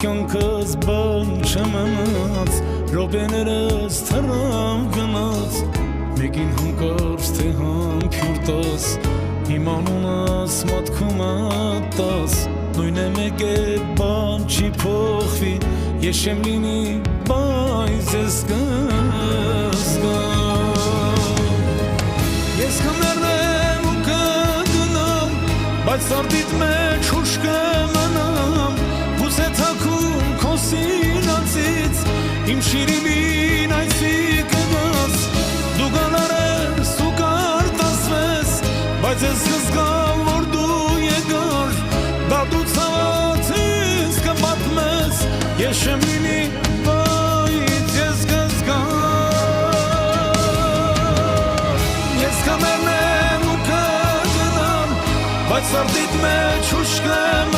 կյանքս բան չեմ ըմած Ռոպեներս թռավ գնաց Մեկին հանկարծ թե համբյուր տաս Իմ անունս մատքում ատաս Նույն է մեկ է բան չի փոխվի Ես չեմ լինի բայց ես կզգամ Ես կմեռնեմ ու կգնամ Բայց սարդիդ մեջ ուշ կմնամ Գուցե թաքուն քո սիրածից Իմ շիրիմին այսի կգաս Դու գալարես ու կարտասվես Բայց ես կզգամ որ դու եկար Դա դու ցաված ինձ կպատմես Ես չեմ լինի բայց ես կզգամ Ես կմեռնեմ ու կգնամ Բայց սարդիդ մեջ ուշ կմնամ